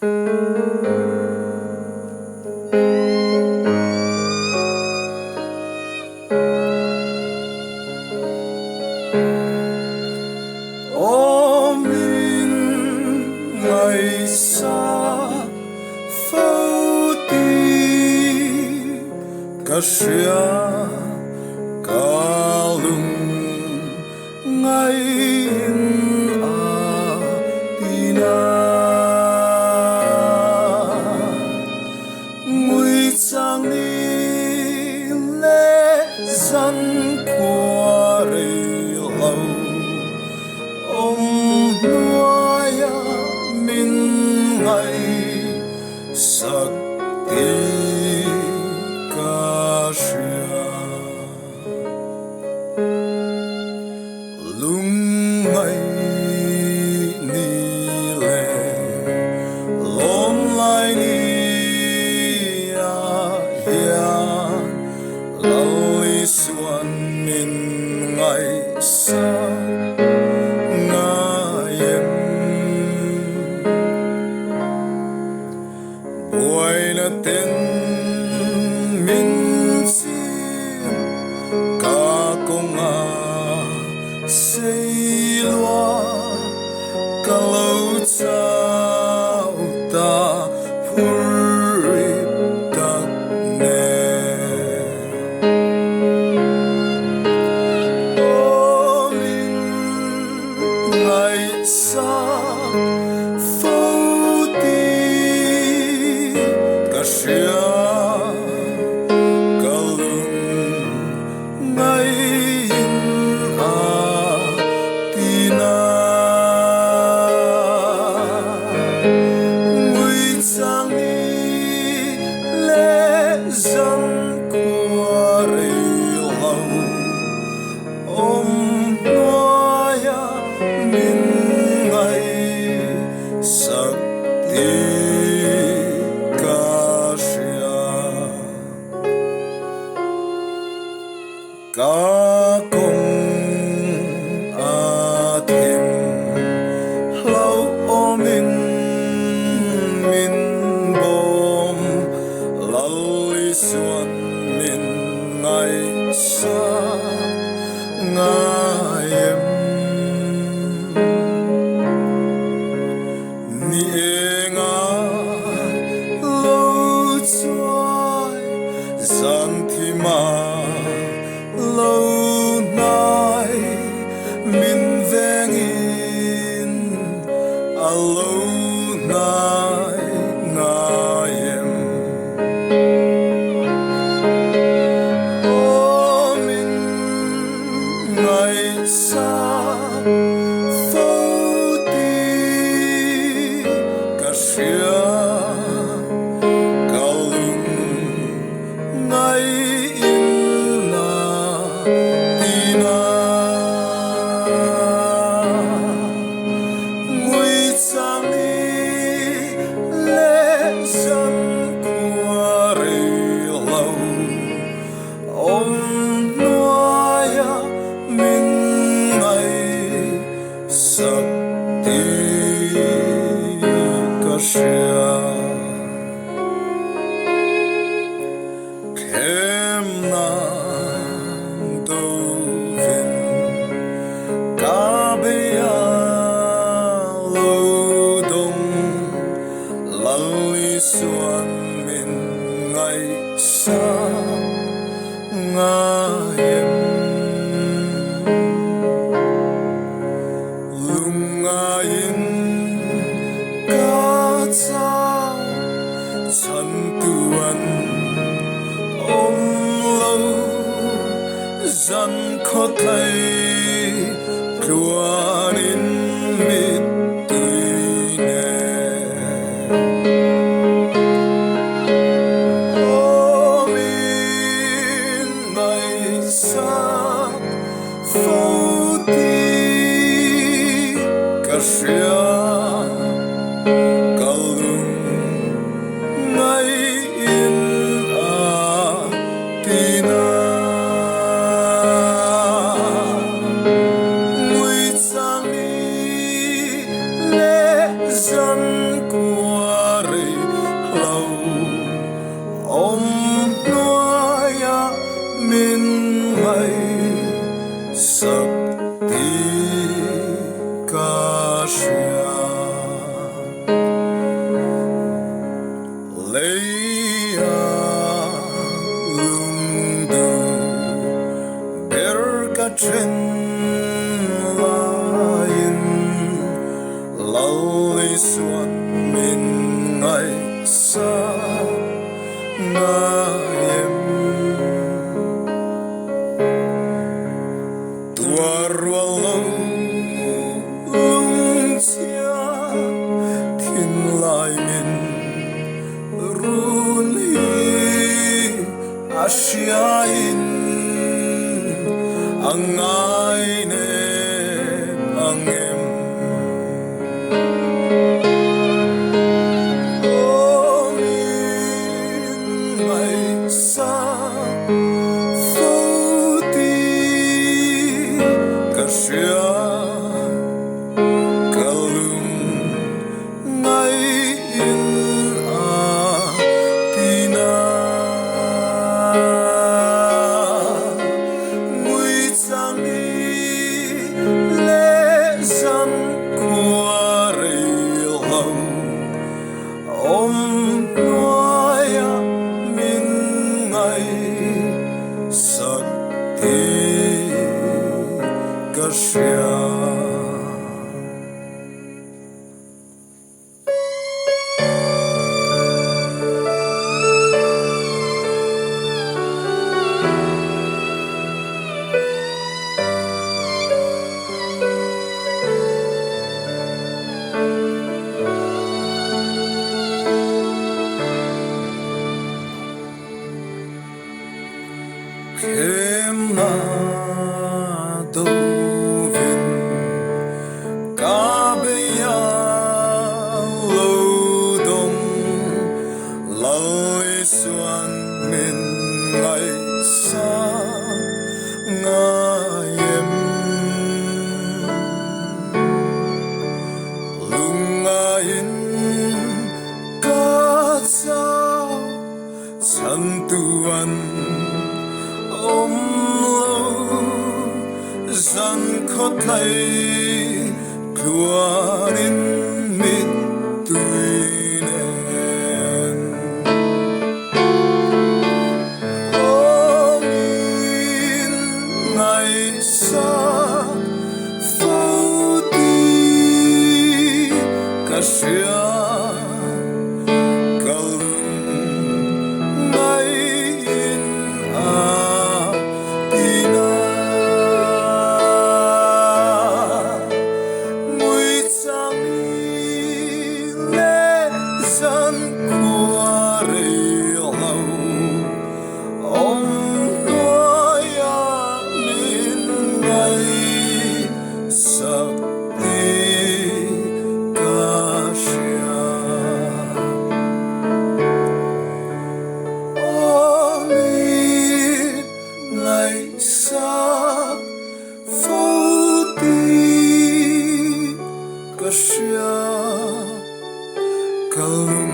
Ôm in Ngaihsak phâu ti cả Hria cả lung ngay in tina ngụy trang ni lệ dân qua rì lâu ông nuaya min ngày sắc ti ca Hria lung ngày ni lệ lom lai ni hian lali suan min Ngaihsak tên min xin ca công xây loa ca lâu chao ta puri tak ne o min Ngaihsak phâu ti cả Hria cả lung ngay in tina ngụy trang ni lệ dân qua rì lâu ôm noaya min Ngaihsak ti ca công thêm lâu ôm in bom lali suan min Ngaihsak ngayem ni enga lâu chuai giang thi ma lâu nay min vengin lâu nay ngayem o min Ngaihsak phâu ti cả Hria cả lung ngay in tina ngụy trang ni lệ dân qua rì lâu ông nuaya min Ngaihsak ti ca Hria kem nan đâu vin ca bia lâu đông lali suan min Ngaihsak ngayem lung ngayin ca chao chan tuan lâu dân khót thay chùa in mít tùy nè o min Ngaihsak phâu ti cả Hria cả lung ngay in tina ngụy trang xuân mình ngày xa na em tua ruộng lung chia thiên lai mình run hi asiain ang ai ne ang em Come